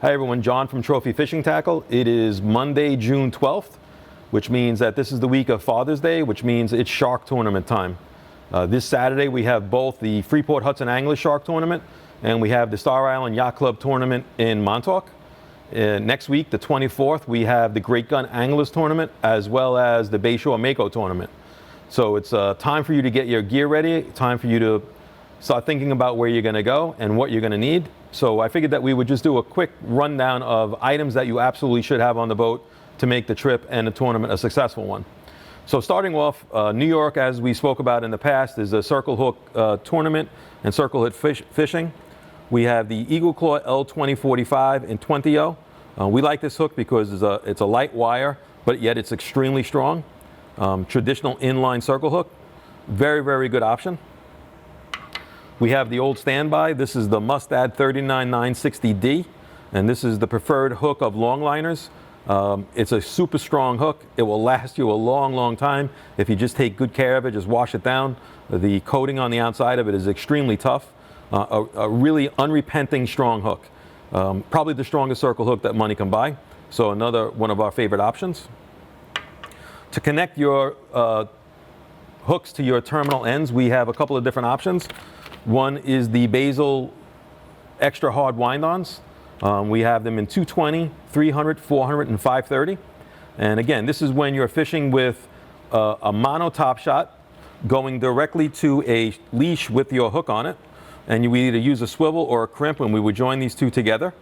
Hi everyone, John from Trophy Fishing Tackle. It is Monday, June 12th, which means that this is the week of Father's Day, which means it's shark tournament time. This Saturday we have both the Freeport Hudson Anglers Shark Tournament and we have the Star Island Yacht Club Tournament in Montauk. Next week, the 24th, we have the Great Gun Anglers Tournament as well as the Bayshore Mako Tournament. So it's time for you to get your gear ready, time for you to start thinking about where you're going to go and what you're going to need. So I figured that we would just do a quick rundown of items that you absolutely should have on the boat to make the trip and the tournament a successful one. So starting off, New York, as we spoke about in the past, is a circle hook tournament and circle hook fishing. We have the Eagle Claw L2045 in 20-0. We like this hook because it's a light wire, but yet it's extremely strong. Traditional inline circle hook, very, very good option. We have the old standby. This is the Mustad 39960D, and this is the preferred hook of longliners. It's a super strong hook. It will last you a long, long time if you just take good care of it, just wash it down. The coating on the outside of it is extremely tough. A really unrepenting strong hook. Probably the strongest circle hook that money can buy. So another one of our favorite options. To connect your hooks to your terminal ends, we have a couple of different options. One is the Basil extra hard wind-ons. We have them in 220, 300, 400, and 530. And again, this is when you're fishing with a mono top shot going directly to a leash with your hook on it. And you either use a swivel or a crimp, and we would join these two together.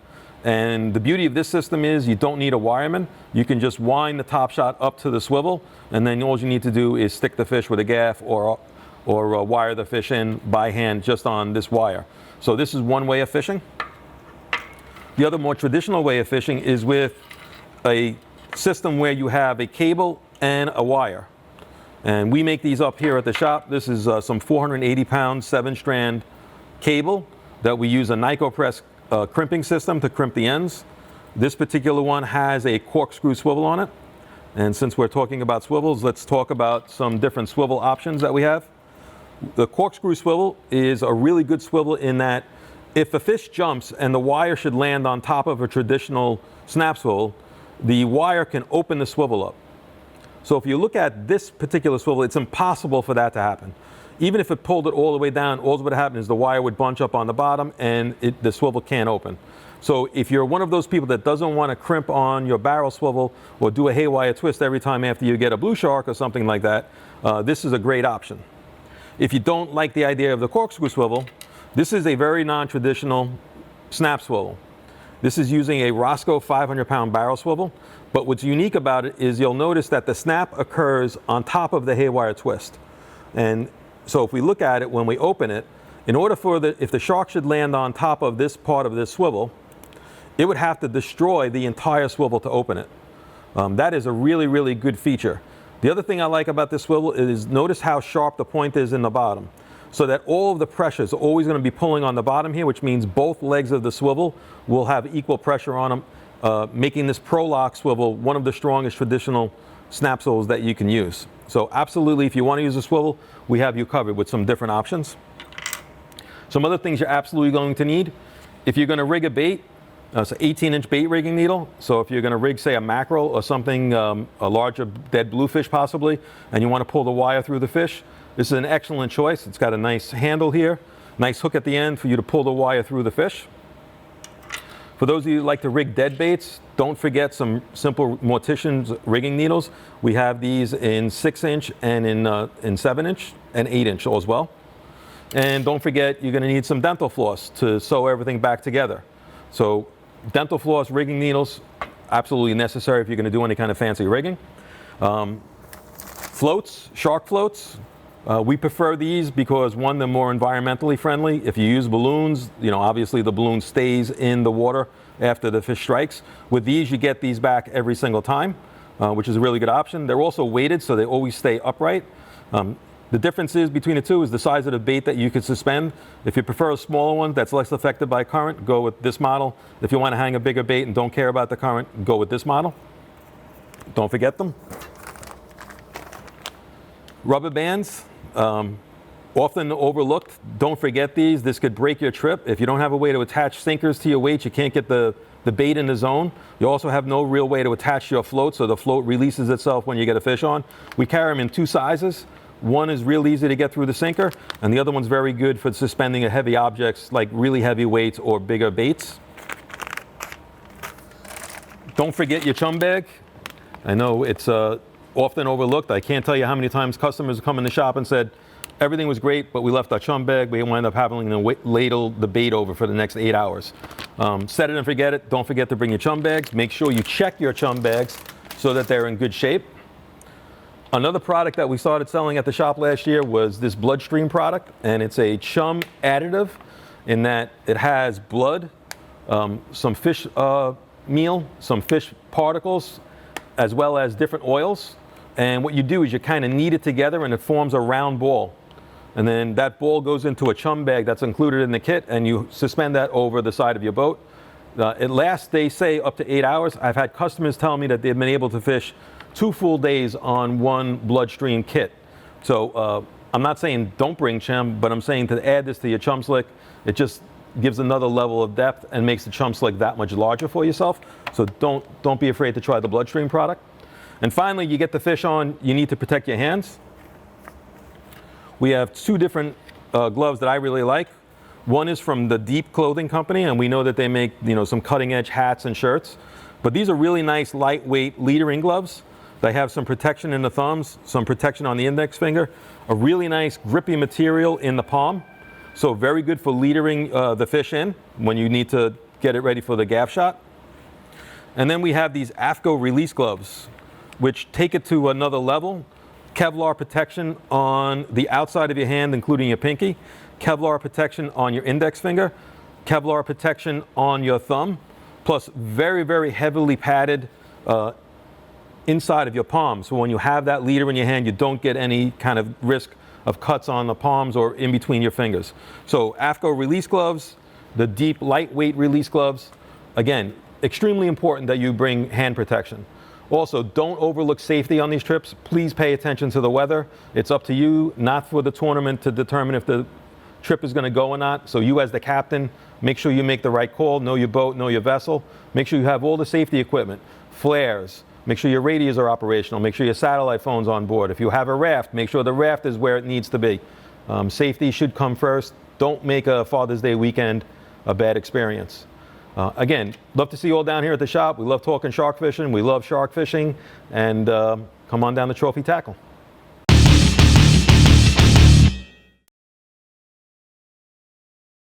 And the beauty of this system is you don't need a wireman. You can just wind the top shot up to the swivel, and then all you need to do is stick the fish with a gaff or wire the fish in by hand just on this wire. So this is one way of fishing. The other more traditional way of fishing is with a system where you have a cable and a wire. And we make these up here at the shop. This is some 480-pound 7-strand cable that we use a NicoPress crimping system to crimp the ends. This particular one has a corkscrew swivel on it. And since we're talking about swivels, let's talk about some different swivel options that we have. The corkscrew swivel is a really good swivel in that if a fish jumps and the wire should land on top of a traditional snap swivel, the wire can open the swivel up. So if you look at this particular swivel, it's impossible for that to happen. Even if it pulled it all the way down, all that would happen is the wire would bunch up on the bottom and the swivel can't open. So if you're one of those people that doesn't want to crimp on your barrel swivel or do a haywire twist every time after you get a blue shark or something like that, this is a great option. If you don't like the idea of the corkscrew swivel, this is a very non-traditional snap swivel. This is using a Roscoe 500-pound barrel swivel, but what's unique about it is you'll notice that the snap occurs on top of the haywire twist. And so if we look at it when we open it, in order for if the shark should land on top of this part of this swivel, it would have to destroy the entire swivel to open it. That is a really, really good feature. The other thing I like about this swivel is notice how sharp the point is in the bottom. So that all of the pressure is always going to be pulling on the bottom here, which means both legs of the swivel will have equal pressure on them, making this ProLock swivel one of the strongest traditional snap swivels that you can use. So absolutely, if you want to use a swivel, we have you covered with some different options. Some other things you're absolutely going to need. If you're going to rig a bait, it's an 18-inch bait rigging needle. So if you're going to rig, say, a mackerel or something, a larger dead bluefish possibly, and you want to pull the wire through the fish, this is an excellent choice. It's got a nice handle here, nice hook at the end for you to pull the wire through the fish. For those of you who like to rig dead baits, don't forget some simple Mortician's rigging needles. We have these in 6-inch and in 7-inch and 8-inch as well. And don't forget, you're going to need some dental floss to sew everything back together. So dental floss, rigging needles, absolutely necessary if you're going to do any kind of fancy rigging. Floats, shark floats. We prefer these because, one, they're more environmentally friendly. If you use balloons, obviously the balloon stays in the water after the fish strikes. With these, you get these back every single time, which is a really good option. They're also weighted, so they always stay upright. The difference is between the two is the size of the bait that you can suspend. If you prefer a smaller one that's less affected by current, go with this model. If you want to hang a bigger bait and don't care about the current, go with this model. Don't forget them. Rubber bands. Often overlooked. Don't forget these. This could break your trip. If you don't have a way to attach sinkers to your weights, you can't get the the bait in the zone. You also have no real way to attach your float, so the float releases itself when you get a fish on. We carry them in 2 sizes. One is real easy to get through the sinker, and the other one's very good for suspending a heavy objects like really heavy weights or bigger baits. Don't forget your chum bag. I know it's often overlooked. I can't tell you how many times customers come in the shop and said, everything was great, but we left our chum bag. We wind up having to ladle the bait over for the next 8 hours. Set it and forget it. Don't forget to bring your chum bags. Make sure you check your chum bags so that they're in good shape. Another product that we started selling at the shop last year was this Bloodstream product, and it's a chum additive in that it has blood, some fish meal, some fish particles, as well as different oils. And what you do is you kind of knead it together and it forms a round ball. And then that ball goes into a chum bag that's included in the kit, and you suspend that over the side of your boat. It lasts, they say, up to 8 hours. I've had customers tell me that they've been able to fish 2 full days on one Bloodstream kit. So I'm not saying don't bring chum, but I'm saying to add this to your chum slick, it just gives another level of depth and makes the chum slick that much larger for yourself. So don't be afraid to try the Bloodstream product. And finally, you get the fish on, you need to protect your hands. We have 2 different gloves that I really like. One is from the Deep Clothing Company, and we know that they make some cutting edge hats and shirts. But these are really nice, lightweight leadering gloves. They have some protection in the thumbs, some protection on the index finger, a really nice grippy material in the palm. So very good for leadering the fish in when you need to get it ready for the gaff shot. And then we have these ASCO release gloves, which take it to another level. Kevlar protection on the outside of your hand, including your pinky. Kevlar protection on your index finger. Kevlar protection on your thumb. Plus very, very heavily padded inside of your palm. So when you have that leader in your hand, you don't get any kind of risk of cuts on the palms or in between your fingers. So ASCO release gloves, the Deep lightweight release gloves. Again, extremely important that you bring hand protection. Also, don't overlook safety on these trips. Please pay attention to the weather. It's up to you, not for the tournament, to determine if the trip is going to go or not. So you as the captain, make sure you make the right call, know your boat, know your vessel. Make sure you have all the safety equipment, flares. Make sure your radios are operational. Make sure your satellite phone's on board. If you have a raft, make sure the raft is where it needs to be. Safety should come first. Don't make a Father's Day weekend a bad experience. Again, love to see you all down here at the shop. We love talking shark fishing. We love shark fishing. And come on down to Trophy Tackle.